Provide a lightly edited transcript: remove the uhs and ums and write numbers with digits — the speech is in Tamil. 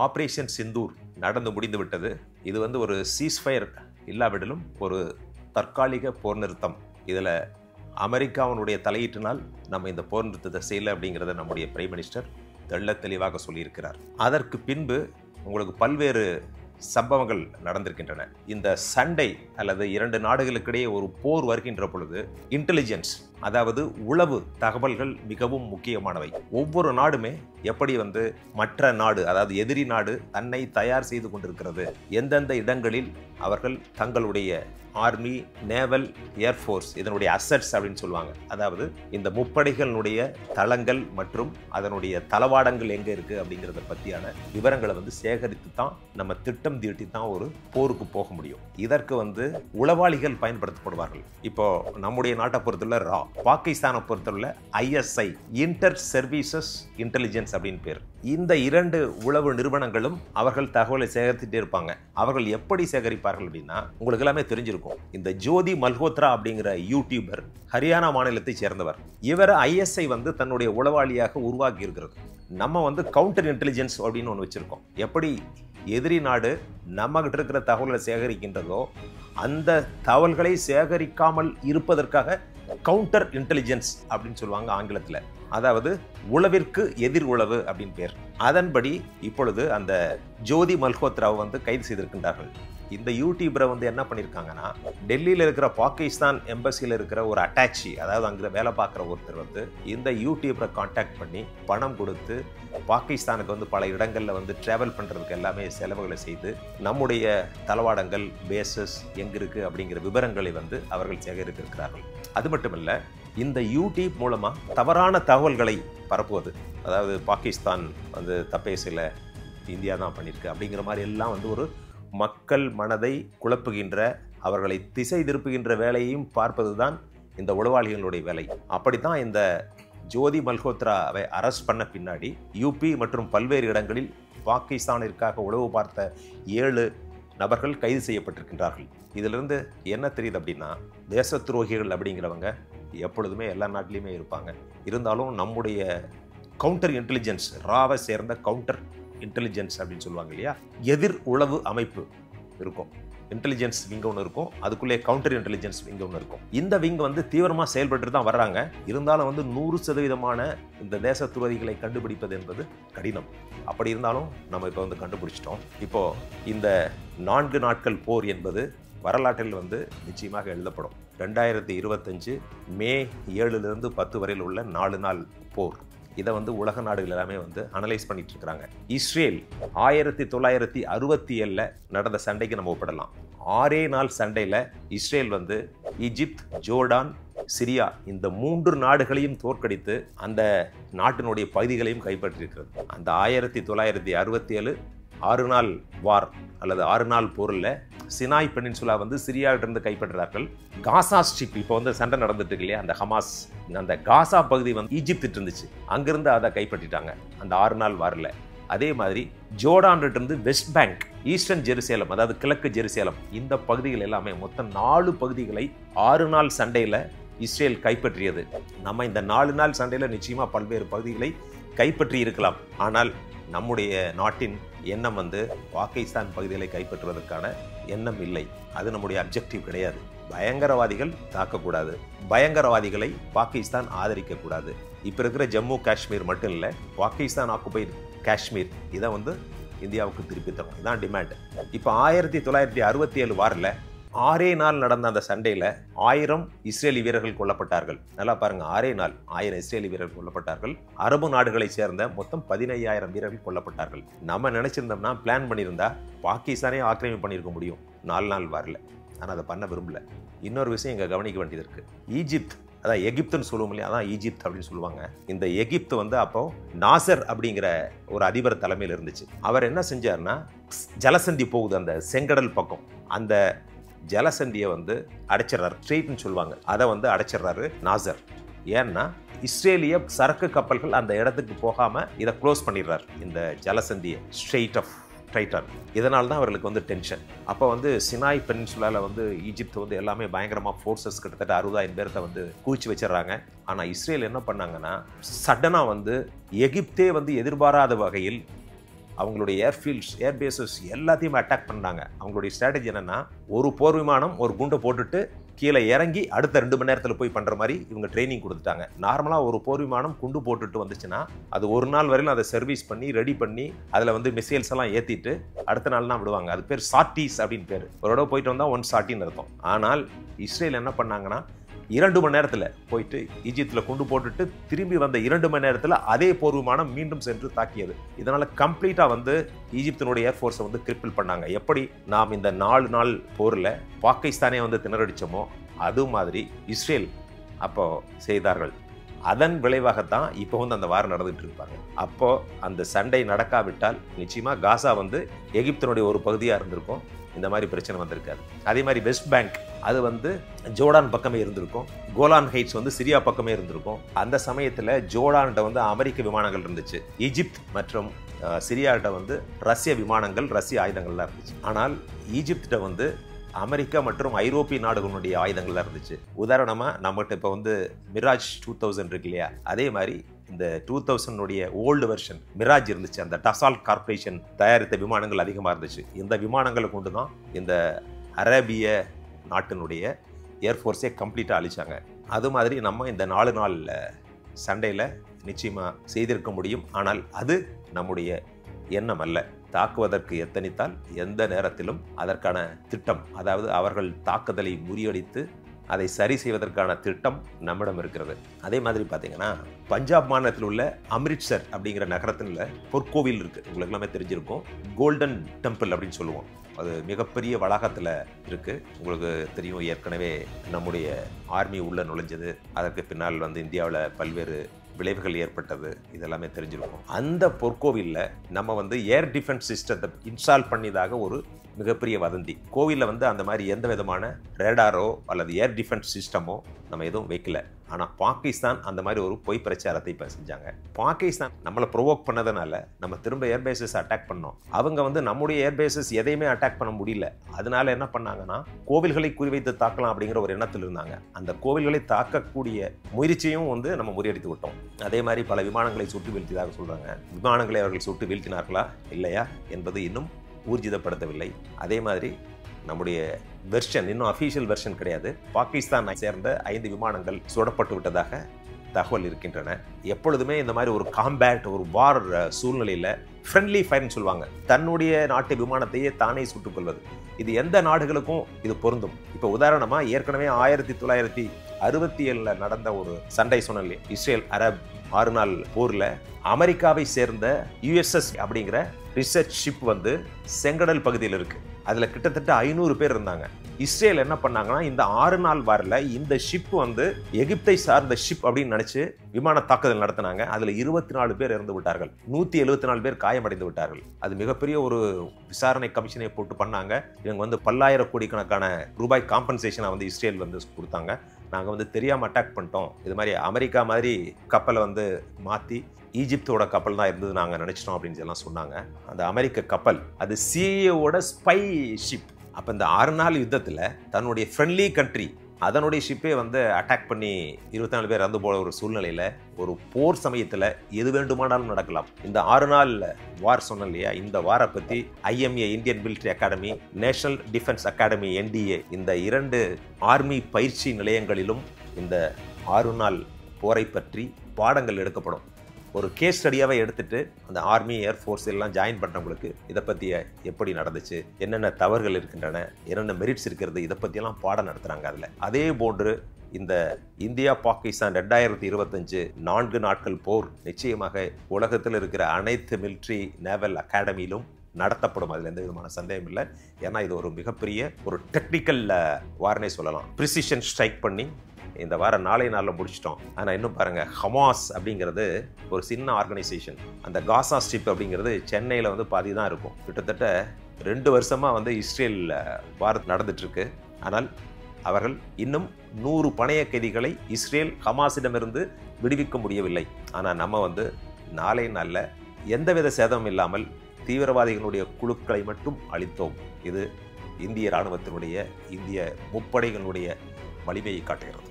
ஆபரேஷன் சிந்தூர் நடந்து முடிந்து விட்டது. இது வந்து ஒரு சீஸ்ஃபயர் இல்லாவிடலும் ஒரு தற்காலிக போர் நிறுத்தம். இதில் அமெரிக்காவினுடைய தலையீட்டினால் நம்ம இந்த போர் நிறுத்தத்தை செய்யலை அப்படிங்கிறத நம்முடைய பிரைம் மினிஸ்டர் தெளிவாக சொல்லியிருக்கிறார். அதற்கு பின்பு உங்களுக்கு பல்வேறு சம்பவங்கள் நடந்திருக்கின்றன. இந்த சண்டை அல்லது இரண்டு நாடுகளுக்கிடையே ஒரு போர் வருகின்ற பொழுது இன்டெலிஜென்ஸ், அதாவது உளவு தகவல்கள் மிகவும் முக்கியமானவை. ஒவ்வொரு நாடுமே எப்படி வந்து மற்ற நாடு, அதாவது எதிரி நாடு தன்னை தயார் செய்து கொண்டிருக்கிறது, எந்தெந்த இடங்களில் அவர்கள் தங்களுடைய ஆர்மி, நேவல், ஏர்ஃபோர்ஸ் இதனுடைய அசட்ஸ் அப்படின்னு சொல்லுவாங்க. அதாவது இந்த முப்படைகளினுடைய தளங்கள் மற்றும் அதனுடைய தளவாடங்கள் எங்கே இருக்குது அப்படிங்கிறத பற்றியான விவரங்களை வந்து சேகரித்து தான் நம்ம திட்டம் தீட்டி தான் ஒரு போருக்கு போக முடியும். இதற்கு வந்து உளவாளிகள் பயன்படுத்தப்படுவார்கள். இப்போ நம்முடைய நாட்டை பொறுத்துள்ள ரா, பாகிஸ்தானை பொறுத்துள்ள ISI, இன்டர் சர்வீசஸ் இன்டெலிஜென்ஸ் அப்படின்னு பேர். இந்த இரண்டு உளவு நிறுவனங்களும் அவர்கள் தகவலை சேகரித்துட்டே இருப்பாங்க. அவர்கள் எப்படி சேகரிப்பார்கள் அப்படின்னா, உங்களுக்கு எல்லாமே தெரிஞ்சிருக்கும். இந்த ஜோதி மல்ஹோத்ரா அப்படிங்கிற யூடியூபர் ஹரியானா மாநிலத்தை சேர்ந்தவர். இவர் ISI வந்து தன்னுடைய உளவாளியாக உருவாக்கி இருக்கிறது. நம்ம வந்து கவுண்டர் இன்டெலிஜென்ஸ் அப்படின்னு ஒன்று வச்சிருக்கோம். எப்படி எதிரி நாடு நம்ம கிட்ட இருக்கிற தகவல்களை சேகரிக்கின்றதோ அந்த தகவல்களை சேகரிக்காமல் இருப்பதற்காக கவுண்டர் இன்டெலிஜென்ஸ் அப்படின்னு சொல்லுவாங்க ஆங்கிலத்தில். அதாவது உளவிற்கு எதிர் உளவு அப்படின்னு பேர். அதன்படி இப்பொழுது அந்த ஜோதி மல்ஹோத்ராவை வந்து கைது செய்திருக்கின்றார்கள். இந்த யூடியூபரை வந்து என்ன பண்ணியிருக்காங்கன்னா, டெல்லியில் இருக்கிற பாகிஸ்தான் எம்பசியில் இருக்கிற ஒரு அட்டாச்சி, அதாவது அங்கே வேலை பார்க்குற ஒருத்தர் வந்து இந்த யூடியூபரை கான்டாக்ட் பண்ணி பணம் கொடுத்து பாகிஸ்தானுக்கு வந்து பல இடங்களில் வந்து ட்ராவல் பண்ணுறதுக்கு எல்லாமே செலவுகளை செய்து நம்முடைய தளவாடங்கள், பேசஸ் எங்கே இருக்குது அப்படிங்கிற விவரங்களை வந்து அவர்கள் சேகரித்திருக்கிறார்கள். அது மட்டும் இல்லை, இந்த யூடியூப் மூலமாக தவறான தகவல்களை பரப்புவது, அதாவது பாகிஸ்தான் வந்து தப்பே சில இந்தியா தான் பண்ணியிருக்கு அப்படிங்கிற மாதிரி எல்லாம் வந்து ஒரு மக்கள் மனதை குழப்புகின்ற, அவர்களை திசை திருப்புகின்ற வேலையையும் பார்ப்பது தான் இந்த உளவாளிகளுடைய வேலை. அப்படித்தான் இந்த ஜோதி மல்ஹோத்ராவை அரெஸ்ட் பண்ண பின்னாடி யூபி மற்றும் பல்வேறு இடங்களில் பாகிஸ்தானிற்காக உளவு பார்த்த 7 நபர்கள் கைது செய்யப்பட்டிருக்கின்றார்கள். இதிலிருந்து என்ன தெரியுது அப்படின்னா, தேச துரோகிகள் அப்படிங்கிறவங்க எப்பொழுதுமே எல்லா நாட்டிலையுமே இருப்பாங்க. இருந்தாலும் நம்முடைய கவுண்டர் இன்டெலிஜென்ஸ், ராவை சேர்ந்த கவுண்டர் இன்டெலிஜென்ஸ் அப்படின்னு சொல்லுவாங்க இல்லையா, எதிர் உளவு அமைப்பு இருக்கும். இன்டெலிஜென்ஸ் விங் ஒன்று இருக்கும், அதுக்குள்ளே கவுண்டர் இன்டெலிஜென்ஸ் விங் ஒன்று இருக்கும். இந்த விங் வந்து தீவிரமாக செயல்பட்டு தான் வர்றாங்க. இருந்தாலும் வந்து 100% இந்த தேச துரோகிகளை கண்டுபிடிப்பது என்பது கடினம். அப்படி இருந்தாலும் நம்ம இப்போ வந்து கண்டுபிடிச்சிட்டோம். இப்போ இந்த 4 நாட்கள் போர் என்பது வரலாற்றில் வந்து நிச்சயமாக எழுதப்படும். 2025 மே 7லிருந்து 10 வரையில் உள்ள 4 நாள் போர். இதை வந்து உலக நாடுகள் எல்லாமே வந்து அனலைஸ் பண்ணிட்டு இருக்கிறாங்க. இஸ்ரேல் 1967 நடந்த சண்டைக்கு நம்ம ஒப்பிடலாம். 6 நாள் சண்டையில் இஸ்ரேல் வந்து ஈஜிப்த், ஜோர்டான், சிரியா இந்த 3 நாடுகளையும் தோற்கடித்து அந்த நாட்டினுடைய பகுதிகளையும் கைப்பற்றியிருக்கிறது. அந்த 1967 6 நாள் வார் அல்லது 6 நாள் போரில் சினாய் பெனின்சுலா வந்து சிரியாவிலிருந்து கைப்பற்றுறார்கள். காசா ஸ்ட்ரிப், இப்போ வந்து சண்டை நடந்துட்டு இருக்கு இல்லையா, அந்த ஹமாஸ், அந்த காசா பகுதி வந்து ஈஜிப்திட்டு இருந்துச்சு, அங்கிருந்து அதை கைப்பற்றிட்டாங்க அந்த 6 நாள் வாரில். அதே மாதிரி ஜோர்டான்கிட்ட இருந்து வெஸ்ட் பேங்க், ஈஸ்டர்ன் ஜெருசேலம், அதாவது கிழக்கு ஜெருசேலம், இந்த பகுதிகள் எல்லாமே மொத்தம் 4 பகுதிகளை 6 நாள் சண்டையில் இஸ்ரேல் கைப்பற்றியது. நம்ம இந்த 4 நாள் சண்டையில் நிச்சயமாக பல்வேறு பகுதிகளை கைப்பற்றி இருக்கலாம். ஆனால் நம்முடைய நாட்டின் எண்ணம் வந்து பாகிஸ்தான் பகுதிகளை கைப்பற்றுவதற்கான எண்ணம் இல்லை. அது நம்முடைய அப்ஜெக்டிவ் கிடையாது. பயங்கரவாதிகள் தாக்கக்கூடாது, பயங்கரவாதிகளை பாகிஸ்தான் ஆதரிக்கக்கூடாது. இப்போ இருக்கிற ஜம்மு காஷ்மீர் மட்டும் இல்லை, பாகிஸ்தான் ஆக்குபைடு காஷ்மீர் இதை வந்து இந்தியாவுக்கு திருப்பி தரும், இதான் டிமாண்ட். இப்போ 1967 வாரில் 6 நாள் நடந்த அந்த சண்டையில் 1000 இஸ்ரேலி வீரர்கள் கொல்லப்பட்டார்கள். நல்லா பாருங்க, 6 நாள் 1000 இஸ்ரேலி வீரர்கள் கொல்லப்பட்டார்கள். அரபு நாடுகளை சேர்ந்த மொத்தம் 15000 வீரர்கள் கொல்லப்பட்டார்கள். நம்ம நினைச்சிருந்தோம்னா, பிளான் பண்ணியிருந்தா பாகிஸ்தானே ஆக்கிரமிப்பு பண்ணியிருக்க முடியும் 4 நாள் வாரில். ஆனால் அதை பண்ண விரும்பல. இன்னொரு விஷயம் இங்கே கவனிக்க வேண்டியது இருக்கு. ஈஜிப்த், அதான் எகிப்துன்னு சொல்லுவோம் இல்லையா, அதான் ஈஜிப்த் அப்படின்னு சொல்லுவாங்க. இந்த எகிப்து வந்து அப்போ நாசர் அப்படிங்கிற ஒரு அதிபர் தலைமையில் இருந்துச்சு. அவர் என்ன செஞ்சார்னா, ஜலசந்தி போகுது அந்த செங்கடல் பக்கம், அந்த ஜலசந்தியை வந்து அடைச்சிடறாரு, ஸ்ட்ரெயிட்னு சொல்லுவாங்க, அதை வந்து அடைச்சிடறாரு நாசர். ஏன்னா இஸ்ரேலிய சரக்கு கப்பல்கள் அந்த இடத்துக்கு போகாமல் இதை க்ளோஸ் பண்ணிடுறாரு, இந்த ஜலசந்தியை, ஸ்ட்ரெயிட் ஆஃப் டைட்டான். இதனால தான் அவர்களுக்கு வந்து டென்ஷன். அப்போ வந்து சினாய் பெனின்சுலாவில் வந்து ஈஜிப்த் வந்து எல்லாமே பயங்கரமாக ஃபோர்ஸஸ் கிட்டத்தட்ட 60000 பேர்த்த வந்து குவிச்சு வச்சிடறாங்க. ஆனால் இஸ்ரேல் என்ன பண்ணாங்கன்னா, சடனாக வந்து எகிப்தே வந்து எதிர்பாராத வகையில் அவங்களுடைய ஏர்ஃபீல்ட்ஸ், ஏர்பேசஸ் எல்லாத்தையும் அட்டாக் பண்ணாங்க. அவங்களுடைய ஸ்ட்ராட்டஜி என்னன்னா, ஒரு போர் விமானம் ஒரு குண்டை போட்டுட்டு கீழே இறங்கி அடுத்த 2 மணி நேரத்தில் போய் பண்ணுற மாதிரி இவங்க ட்ரைனிங் கொடுத்துட்டாங்க. நார்மலாக ஒரு போர் விமானம் குண்டு போட்டுட்டு வந்துச்சுன்னா அது ஒரு நாள் வரையிலும் அதை சர்வீஸ் பண்ணி ரெடி பண்ணி அதில் வந்து மிசைல்ஸ் எல்லாம் ஏற்றிட்டு அடுத்த நாள் தான் விடுவாங்க. அது பேர் சார்டீஸ் அப்படின்னு பேர். ஒரு தடவை போயிட்டு வந்தால் 1 சார்ட்டின்னு அர்த்தம். ஆனால் இஸ்ரேல் என்ன பண்ணாங்கன்னா 2 மணி நேரத்தில் போயிட்டு ஈஜிப்தில் குண்டு போட்டுட்டு திரும்பி வந்த 2 மணி நேரத்தில் அதே போர் விமானம் மீண்டும் சென்று தாக்கியது. இதனால் கம்ப்ளீட்டாக வந்து ஈஜிப்தினுடைய ஏர்ஃபோர்ஸை வந்து கிரிப்பிள் பண்ணாங்க. எப்படி நாம் இந்த 4 நாள் போரில் பாகிஸ்தானே வந்து திணறடிச்சோமோ அது மாதிரி இஸ்ரேல் அப்போ செய்தார்கள். அதன் விளைவாகத்தான் இப்போ வந்து அந்த வாரம் நடந்துட்டு இருப்பாங்க. அப்போ அந்த சண்டை நடக்காவிட்டால் நிச்சயமா காசா வந்து எகிப்தினுடைய ஒரு பகுதியாக இருந்திருக்கும். இந்த மாதிரி பிரச்சனை வந்திருக்காது. அதே மாதிரி வெஸ்ட் பேங்க் அது வந்து ஜோர்டான் பக்கமே இருந்திருக்கும். கோலான் ஹைட்ஸ் வந்து சிரியா பக்கமே இருந்திருக்கும். அந்த சமயத்தில் ஜோர்டான்கிட்ட வந்து அமெரிக்க விமானங்கள் இருந்துச்சு. ஈஜிப்த் மற்றும் சிரியாட்ட வந்து ரஷ்ய விமானங்கள், ரஷ்ய ஆயுதங்கள்லாம் இருந்துச்சு. ஆனால் ஈஜிப்திட்ட வந்து அமெரிக்கா மற்றும் ஐரோப்பிய நாடுகளுடைய ஆயுதங்கள்லாம் இருந்துச்சு. உதாரணமாக நம்மகிட்ட இப்போ வந்து மிராஜ் 2000 இருக்கு இல்லையா, அதே மாதிரி இந்த 2000 ஓல்டு வெர்ஷன் மிராஜ் இருந்துச்சு. அந்த டசால்ட் கார்பரேஷன் தயாரித்த விமானங்கள் அதிகமாக இருந்துச்சு. இந்த விமானங்களை கொண்டு தான் இந்த அரேபிய நாட்டினுடைய ஏர்ஃபோர்ஸே கம்ப்ளீட்டாக அழிச்சாங்க. அது மாதிரி நம்ம இந்த 4 நாள் சண்டையில் நிச்சயமாக செய்திருக்க முடியும். ஆனால் அது நம்முடைய எண்ணம் அல்ல. தாக்குவதற்கு எத்தனித்தால் எந்த நேரத்திலும் அதற்கான திட்டம், அதாவது அவர்கள் தாக்குதலை முறியடித்து அதை சரி செய்வதற்கான திட்டம் நம்மிடம் இருக்கிறது. அதே மாதிரி பார்த்தீங்கன்னா பஞ்சாப் மாநிலத்தில் உள்ள அம்ரிட்சர் அப்படிங்கிற நகரத்தில் பொற்கோவில் இருக்குது. உங்களுக்கு எல்லாமே தெரிஞ்சிருக்கும். கோல்டன் டெம்பிள் அப்படின்னு சொல்லுவோம். அது மிகப்பெரிய வளாகத்தில் இருக்குது. உங்களுக்கு தெரியும், ஏற்கனவே நம்முடைய ஆர்மி உள்ள நுழைஞ்சது, அதற்கு பின்னால் வந்து இந்தியாவில் பல்வேறு விளைவுகள் ஏற்பட்டது, இதெல்லாமே தெரிஞ்சிருக்கும். அந்த பொற்கோவிலில் நம்ம வந்து ஏர் டிஃபென்ஸ் சிஸ்டத்தை இன்ஸ்டால் பண்ணியதாக ஒரு மிகப்பெரிய வதந்தி. கோவிலில் வந்து அந்த மாதிரி எந்த விதமான ரேடாரோ அல்லது ஏர் டிஃபென்ஸ் சிஸ்டமோ நம்ம எதுவும் வைக்கல. ஆனால் பாகிஸ்தான் அந்த மாதிரி ஒரு பொய் பிரச்சாரத்தை இப்போ செஞ்சாங்க. பாகிஸ்தான் நம்மளை ப்ரொவோக் பண்ணதுனால நம்ம திரும்ப ஏர்பேசஸ் அட்டாக் பண்ணோம். அவங்க வந்து நம்முடைய ஏர்பேசஸ் எதையுமே அட்டாக் பண்ண முடியல. அதனால என்ன பண்ணாங்கன்னா கோவில்களை குறிவைத்து தாக்கலாம் அப்படிங்கிற ஒரு எண்ணத்தில் இருந்தாங்க. அந்த கோவில்களை தாக்கக்கூடிய முயற்சியும் வந்து நம்ம முறியடித்து விட்டோம். அதே மாதிரி பல விமானங்களை சுட்டு வீழ்த்தியதாக சொல்றாங்க. விமானங்களை அவர்கள் சுட்டு வீழ்த்தினார்களா இல்லையா என்பது இன்னும் ஊர்ஜிதப்படுத்தவில்லை. அதே மாதிரி நம்முடைய வெர்ஷன் இன்னும் அஃபீஷியல் வெர்ஷன் கிடையாது. பாகிஸ்தானை சேர்ந்த 5 விமானங்கள் சுடப்பட்டு விட்டதாக தகவல் இருக்கின்றன. எப்பொழுதுமே இந்த மாதிரி ஒரு காம்பேட், ஒரு வார் சூழ்நிலையில் ஃப்ரெண்ட்லி ஃபயர்னு சொல்லுவாங்க. தன்னுடைய நாட்டு விமானத்தையே தானே சுட்டுக் கொள்வது. இது எந்த நாடுகளுக்கும் இது பொருந்தும். இப்போ உதாரணமாக ஏற்கனவே 1967 நடந்த ஒரு சண்டை சொன்னல, இஸ்ரேல் அரப் 6 நாள் போரில் அமெரிக்காவை சேர்ந்த USS அப்படிங்கிற ரிசர்ச் ஷிப் வந்து செங்கடல் பகுதியில் இருக்கு. அதில் கிட்டத்தட்ட 500 பேர் இருந்தாங்க. இஸ்ரேல் என்ன பண்ணாங்கன்னா இந்த 6 நாள் வாரில் இந்த ஷிப் வந்து எகிப்தை சார்ந்த ஷிப் அப்படின்னு நினைச்சு விமான தாக்குதல் நடத்தினாங்க. அதில் 24 பேர் இறந்து விட்டார்கள், 174 பேர் காயமடைந்து விட்டார்கள். அது மிகப்பெரிய ஒரு விசாரணை கமிஷனை போட்டு பண்ணாங்க. இவங்க வந்து பல்லாயிரம் கோடிக்கணக்கான ரூபாய் காம்பன்சேஷனை வந்து இஸ்ரேல் வந்து கொடுத்தாங்க. நாங்கள் வந்து தெரியாமல் அட்டாக் பண்ணிட்டோம், இது மாதிரி அமெரிக்கா மாதிரி கப்பலை வந்து மாற்றி ஈஜிப்தோட கப்பல் தான் இருந்தது நாங்கள் நினச்சிட்டோம் அப்படின்னு எல்லாம் சொன்னாங்க. அந்த அமெரிக்க கப்பல் அது சிஏஓட ஸ்பை ஷிப். அப்போ இந்த 6 நாள் யுத்தத்தில் தன்னுடைய ஃப்ரெண்ட்லி கண்ட்ரி அதனுடைய ஷிப்பே வந்து அட்டாக் பண்ணி 24 பேர் இறந்து போகிற ஒரு சூழ்நிலையில் ஒரு போர் சமயத்தில் எது வேண்டுமானாலும் நடக்கலாம். இந்த 6 நாள் வார் சொன்ன இல்லையா, இந்த வாரை பற்றி IMA Indian military academy, national defence academy NDA இந்த 2 ஆர்மி பயிற்சி நிலையங்களிலும் இந்த 6 நாள் போரை பற்றி பாடங்கள் எடுக்கப்படும். ஒரு கேஸ் ஸ்டடியாகவே எடுத்துட்டு அந்த ஆர்மி ஏர்ஃபோர்ஸ் எல்லாம் ஜாயின் பண்ணுறவங்களுக்கு இதை பற்றி எப்படி நடந்துச்சு, என்னென்ன தவறுகள் இருக்கின்றன, என்னென்ன மெரிட்ஸ் இருக்கிறது, இதை பற்றியெல்லாம் பாடம் நடத்துகிறாங்க. அதில் அதே போன்று இந்த இந்தியா பாகிஸ்தான் 2025 4 நாட்கள் போர் நிச்சயமாக உலகத்தில் இருக்கிற அனைத்து மிலிட்ரி நேவல் அகாடமியிலும் நடத்தப்படும். அதில் எந்த விதமான சந்தேகம் இல்லை. ஏன்னா இது ஒரு மிகப்பெரிய ஒரு டெக்னிக்கல் வார்னே சொல்லலாம். ப்ரிசிஷன் ஸ்ட்ரைக் பண்ணி இந்த வாரம் 4 நாளில் முடிச்சிட்டோம். ஆனால் இன்னும் பாருங்கள், ஹமாஸ் அப்படிங்கிறது ஒரு சின்ன ஆர்கனைசேஷன். அந்த காசா ஸ்ட்ரிப் அப்படிங்கிறது சென்னையில் வந்து பாதி தான் இருக்கும். கிட்டத்தட்ட 2 வருஷமாக வந்து இஸ்ரேல் வார் நடந்துட்டுருக்கு. ஆனால் அவர்கள் இன்னும் 100 பணைய கைதிகளை இஸ்ரேல் ஹமாஸிடமிருந்து விடுவிக்க முடியவில்லை. ஆனால் நம்ம வந்து 4 நாளில் எந்தவித சேதமும் இல்லாமல் தீவிரவாதிகளுடைய குழுக்களை மட்டும் அழித்தோம். இது இந்திய இராணுவத்தினுடைய, இந்திய முப்படைகளுடைய வலிமையை காட்டுகிறது.